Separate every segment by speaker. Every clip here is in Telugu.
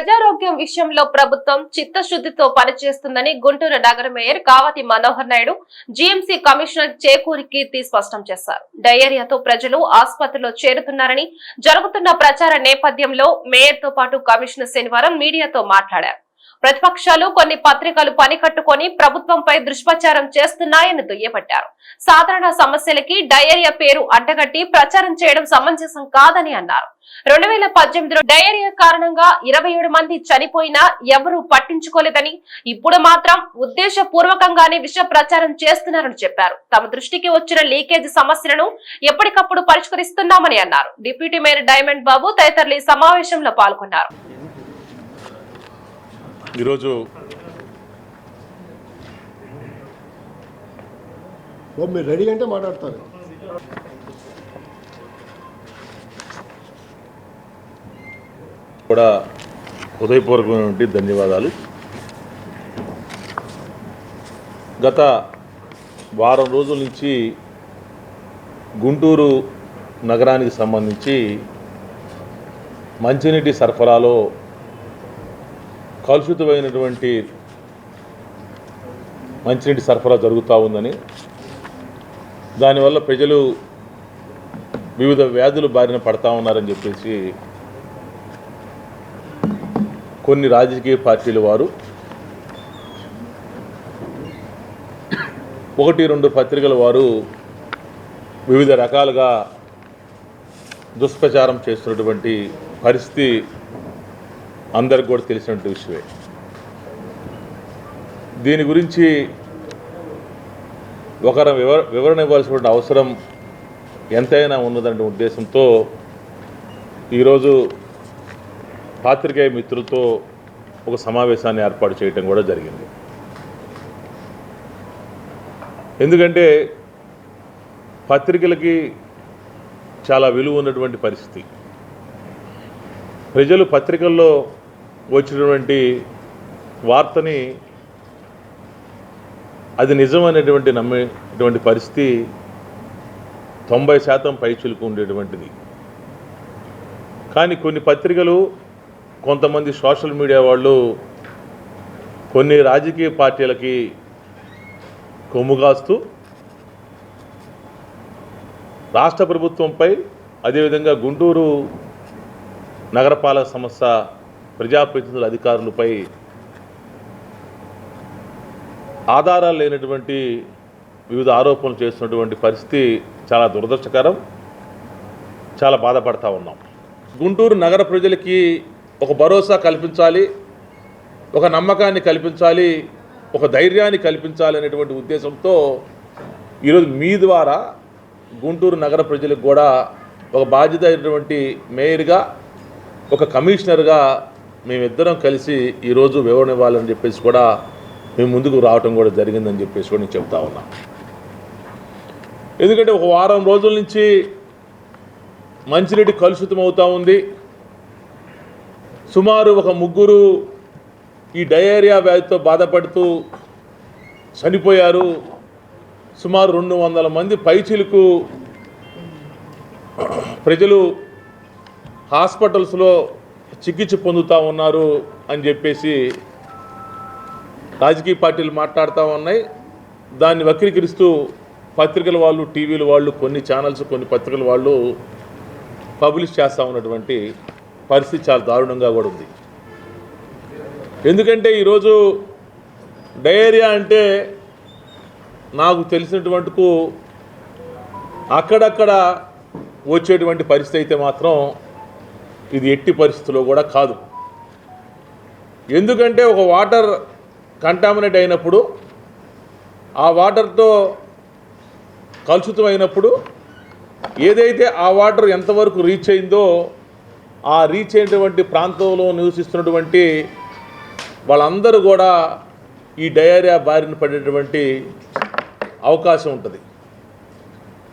Speaker 1: ప్రజారోగ్యం విషయంలో ప్రభుత్వం చిత్తశుద్ధితో పనిచేస్తుందని గుంటూరు నగర mayor Kavati Manohar Naidu GMC commissioner Chekuri Keerthi స్పష్టం చేశారు. డయేరియాతో ప్రజలు ఆసుపత్రిలో చేరుతున్నారని జరుగుతున్న ప్రచార నేపథ్యంలో మేయర్ తో పాటు కమిషనర్ శనివారం మీడియాతో మాట్లాడారు. ప్రతిపక్షాలు కొన్ని పత్రికలు పనికట్టుకుని ప్రభుత్వంపై దుష్ప్రచారం చేస్తున్నాయని దుయ్యబట్టారు. సాధారణ సమస్యలకి డయేరియా పేరు అడ్డగట్టి ప్రచారం చేయడం సమంజసం కాదని అన్నారు. 2018లో డయేరియా కారణంగా 27 మంది చనిపోయినా ఎవరూ పట్టించుకోలేదని, ఇప్పుడు మాత్రం ఉద్దేశపూర్వకంగానే విష ప్రచారం చేస్తున్నారని చెప్పారు. తమ దృష్టికి వచ్చిన లీకేజ్ సమస్యలను ఎప్పటికప్పుడు పరిష్కరిస్తున్నామని అన్నారు. డిప్యూటీ మేయర్ డైమండ్ బాబు తదితరులు ఈ సమావేశంలో పాల్గొన్నారు.
Speaker 2: ఈరోజు
Speaker 3: మీరు రెడీ అంటే మాట్లాడతారు.
Speaker 2: కూడా హృదయపూర్వకమైనటువంటి ధన్యవాదాలు. గత వారం రోజుల నుంచి గుంటూరు నగరానికి సంబంధించి మంచినీటి సరఫరాలో కలుషితమైనటువంటి మంచినీటి సరఫరా జరుగుతూ ఉందని, దానివల్ల ప్రజలు వివిధ వ్యాధులు బారిన పడతా ఉన్నారని చెప్పేసి కొన్ని రాజకీయ పార్టీల వారు 1-2 పత్రికల వారు వివిధ రకాలుగా దుష్ప్రచారం చేస్తున్నటువంటి పరిస్థితి అందరికి కూడా తెలిసినటువంటి విషయమే. దీని గురించి ఒకరు వివరణ ఇవ్వాల్సిన అవసరం ఎంతైనా ఉన్నదనే ఉద్దేశంతో ఈరోజు పాత్రికేయ మిత్రులతో ఒక సమావేశాన్ని ఏర్పాటు చేయడం కూడా జరిగింది. ఎందుకంటే పత్రికలకి చాలా విలువ ఉన్నటువంటి పరిస్థితి. ప్రజలు పత్రికల్లో వచ్చినటువంటి వార్తని అది నిజమైనటువంటి నమ్మేటువంటి పరిస్థితి 90% పైచిలుకు ఉండేటువంటిది. కానీ కొన్ని పత్రికలు, కొంతమంది సోషల్ మీడియా వాళ్ళు కొన్ని రాజకీయ పార్టీలకి కొమ్ముగాస్తూ రాష్ట్ర ప్రభుత్వంపై, అదేవిధంగా గుంటూరు నగరపాలక సంస్థ ప్రజాప్రతినిధుల అధికారులపై ఆధారాలు లేనటువంటి వివిధ ఆరోపణలు చేస్తున్నటువంటి పరిస్థితి చాలా దురదృష్టకరం. చాలా బాధపడతా ఉన్నాం. గుంటూరు నగర ప్రజలకి ఒక భరోసా కల్పించాలి, ఒక నమ్మకాన్ని కల్పించాలి, ఒక ధైర్యాన్ని కల్పించాలి అనేటువంటి ఉద్దేశంతో ఈరోజు మీ ద్వారా గుంటూరు నగర ప్రజలకు కూడా ఒక బాధ్యత అయినటువంటి మేయర్గా, ఒక కమిషనర్గా మేమిద్దరం కలిసి ఈరోజు వివరణ ఇవ్వాలని చెప్పేసి కూడా మేము ముందుకు రావటం కూడా జరిగిందని చెప్పేసి కూడా నేను చెప్తా ఉన్నా. ఎందుకంటే ఒక వారం రోజుల నుంచి మంచినీటి కలుషితం అవుతూ ఉంది. సుమారు ఒక 3 ఈ డయేరియా వ్యాధితో బాధపడుతూ చనిపోయారు. సుమారు 200 మంది పైచిలకు ప్రజలు హాస్పిటల్స్లో చికిత్స పొందుతూ ఉన్నారు అని చెప్పేసి రాజకీయ పార్టీలు మాట్లాడుతూ ఉన్నాయి. దాన్ని వక్రీకరిస్తూ పత్రికల వాళ్ళు, టీవీల వాళ్ళు, కొన్ని ఛానల్స్, కొన్ని పత్రికల వాళ్ళు పబ్లిష్ చేస్తూ ఉన్నటువంటి పరిస్థితి చాలా దారుణంగా కూడా ఉంది. ఎందుకంటే ఈరోజు డయేరియా అంటే నాకు తెలిసినటువంటికు అక్కడక్కడ వచ్చేటువంటి పరిస్థితి అయితే మాత్రం ఇది ఎట్టి పరిస్థితుల్లో కూడా కాదు. ఎందుకంటే ఒక వాటర్ కంటామినేట్ అయినప్పుడు, ఆ వాటర్తో కలుషితం అయినప్పుడు ఏదైతే ఆ వాటర్ ఎంతవరకు రీచ్ అయిందో, ఆ రీచ్ అయినటువంటి ప్రాంతంలో నివసిస్తున్నటువంటి వాళ్ళందరూ కూడా ఈ డయేరియా బారిన పడేటువంటి అవకాశం ఉంటుంది.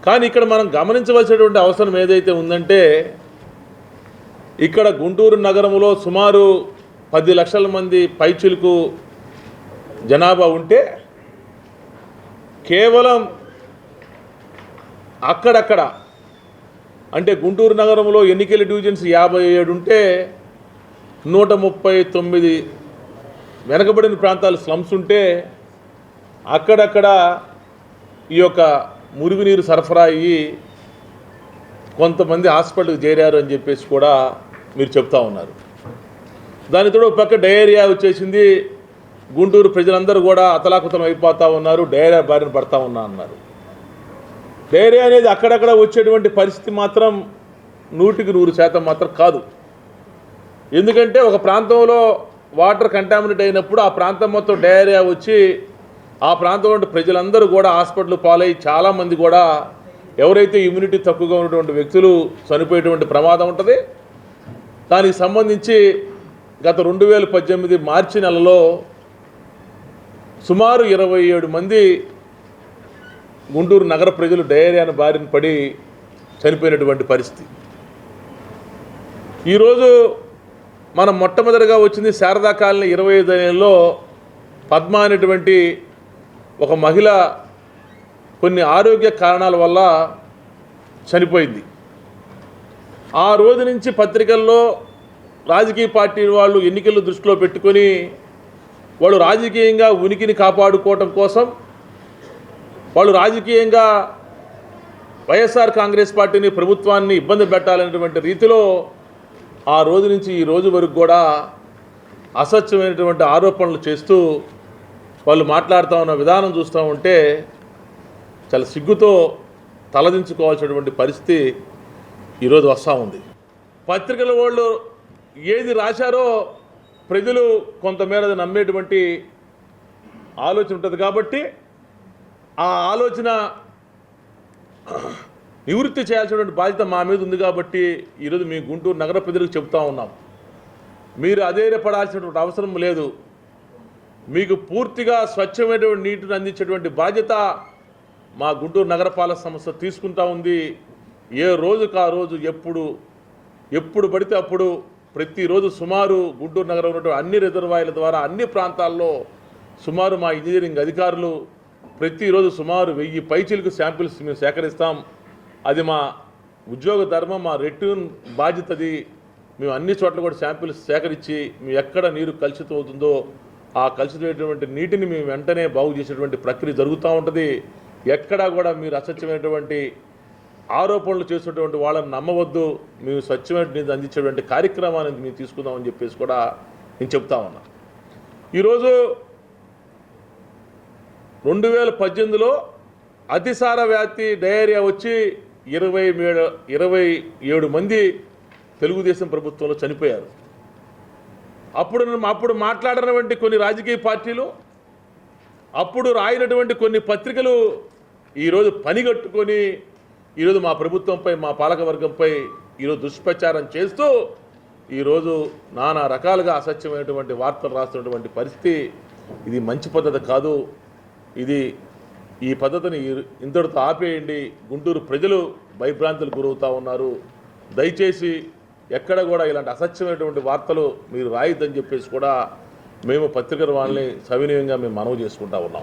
Speaker 2: కానీ ఇక్కడ మనం గమనించవలసినటువంటి అవసరం ఏదైతే ఉందంటే, ఇక్కడ గుంటూరు నగరంలో సుమారు 10 లక్షల మంది పైచిలకు జనాభా ఉంటే, కేవలం అక్కడక్కడ అంటే గుంటూరు నగరంలో ఎన్నికల డివిజన్స్ 57 ఉంటే 139 వెనకబడిన ప్రాంతాలు స్లమ్స్ ఉంటే అక్కడక్కడ ఈ యొక్క మురుగునీరు సరఫరా అయ్యి కొంతమంది హాస్పిటల్కి చేరారు అని చెప్పేసి కూడా మీరు చెప్తా ఉన్నారు. దానితో ఒక పక్క డయేరియా వచ్చేసింది, గుంటూరు ప్రజలందరూ కూడా అతలాకుతలం అయిపోతూ ఉన్నారు, డయేరియా బారిన పడతా ఉన్నా అన్నారు. డయేరియా అనేది అక్కడక్కడ వచ్చేటువంటి పరిస్థితి మాత్రం 100% మాత్రం కాదు. ఎందుకంటే ఒక ప్రాంతంలో వాటర్ కంటామినేట్ అయినప్పుడు ఆ ప్రాంతం మొత్తం డయేరియా వచ్చి ఆ ప్రాంతంలో ప్రజలందరూ కూడా హాస్పిటల్ పాలై చాలామంది కూడా ఎవరైతే ఇమ్యూనిటీ తక్కువగా ఉన్నటువంటి వ్యక్తులు చనిపోయేటువంటి ప్రమాదం ఉంటుంది. దానికి సంబంధించి గత 2018 మార్చి నెలలో సుమారు 27 మంది గుంటూరు నగర ప్రజలు డయేరియాను బారిన పడి చనిపోయినటువంటి పరిస్థితి. ఈరోజు మనం మొట్టమొదటిగా వచ్చింది శారదా కాలనీ 25 పద్మ అనేటువంటి ఒక మహిళ కొన్ని ఆరోగ్య కారణాల వల్ల చనిపోయింది. ఆ రోజు నుంచి పత్రికల్లో రాజకీయ పార్టీ వాళ్ళు ఎన్నికలు దృష్టిలో పెట్టుకొని వాళ్ళు రాజకీయంగా ఉనికిని కాపాడుకోవటం కోసం వాళ్ళు రాజకీయంగా వైఎస్ఆర్ కాంగ్రెస్ పార్టీని ప్రభుత్వాన్ని ఇబ్బంది పెట్టాలనేటువంటి రీతిలో ఆ రోజు నుంచి ఈ రోజు వరకు కూడా అసత్యమైనటువంటి ఆరోపణలు చేస్తూ వాళ్ళు మాట్లాడుతూ ఉన్న విధానం చూస్తూ ఉంటే చాలా సిగ్గుతో తలదించుకోవాల్సినటువంటి పరిస్థితి ఈరోజు వస్తూ ఉంది. పత్రికల వాళ్ళు ఏది రాశారో ప్రజలు కొంతమేర నమ్మేటువంటి ఆలోచన ఉంటుంది కాబట్టి ఆ ఆలోచన నివృత్తి చేయాల్సినటువంటి బాధ్యత మా మీద ఉంది. కాబట్టి ఈరోజు మీ గుంటూరు నగర ప్రజలకు చెప్తా ఉన్నాం, మీరు అధైర్యపడాల్సినటువంటి అవసరం లేదు. మీకు పూర్తిగా స్వచ్ఛమైనటువంటి నీటిని అందించేటువంటి బాధ్యత మా గుంటూరు నగరపాలక సంస్థ తీసుకుంటా ఉంది. ఏ రోజుకు ఆ రోజు ఎప్పుడు పడితే అప్పుడు ప్రతిరోజు సుమారు గుంటూరు నగరం ఉన్నటువంటి అన్ని రిజర్వాయర్ల ద్వారా అన్ని ప్రాంతాల్లో సుమారు మా ఇంజనీరింగ్ అధికారులు ప్రతిరోజు సుమారు 1000 పైచీలకు శాంపిల్స్ మేము సేకరిస్తాం. అది మా ఉద్యోగ ధర్మం, మా రెట్యూన్ బాధ్యతది. మేము అన్ని చోట్ల కూడా శాంపిల్స్ సేకరించి మేము ఎక్కడ నీరు కలుషితం అవుతుందో ఆ కలుషితమైనటువంటి నీటిని మేము వెంటనే బాగు చేసేటువంటి ప్రక్రియ జరుగుతూ ఉంటుంది. ఎక్కడా కూడా మీరు అసత్యమైనటువంటి ఆరోపణలు చేసేటువంటి వాళ్ళని నమ్మవద్దు. మేము స్వచ్ఛమైన నీరు అందించేటువంటి కార్యక్రమాన్ని మేము తీసుకుందామని చెప్పేసి కూడా నేను చెప్తా ఉన్నా. ఈరోజు 2018లో అతిసార వ్యాధి డయేరియా వచ్చి 27 మంది తెలుగుదేశం ప్రభుత్వంలో చనిపోయారు. అప్పుడు మాట్లాడినటువంటి కొన్ని రాజకీయ పార్టీలు, అప్పుడు రాయినటువంటి కొన్ని పత్రికలు ఈరోజు పనిగట్టుకొని ఈరోజు మా ప్రభుత్వంపై, మా పాలకవర్గంపై ఈరోజు దుష్ప్రచారం చేస్తూ ఈరోజు నానా రకాలుగా అసత్యమైనటువంటి వార్తలు రాస్తున్నటువంటి పరిస్థితి. ఇది మంచి పద్ధతి కాదు. ఈ పద్ధతిని ఇంతటితో ఆపేయండి. గుంటూరు ప్రజలు భయభ్రాంతులు గురవుతూ ఉన్నారు. దయచేసి ఎక్కడ కూడా ఇలాంటి అసత్యమైనటువంటి వార్తలు మీరు రాయొద్దని చెప్పేసి కూడా మేము పత్రికల వాళ్ళని సవినయంగా మేము మనవి చేసుకుంటా ఉన్నాం.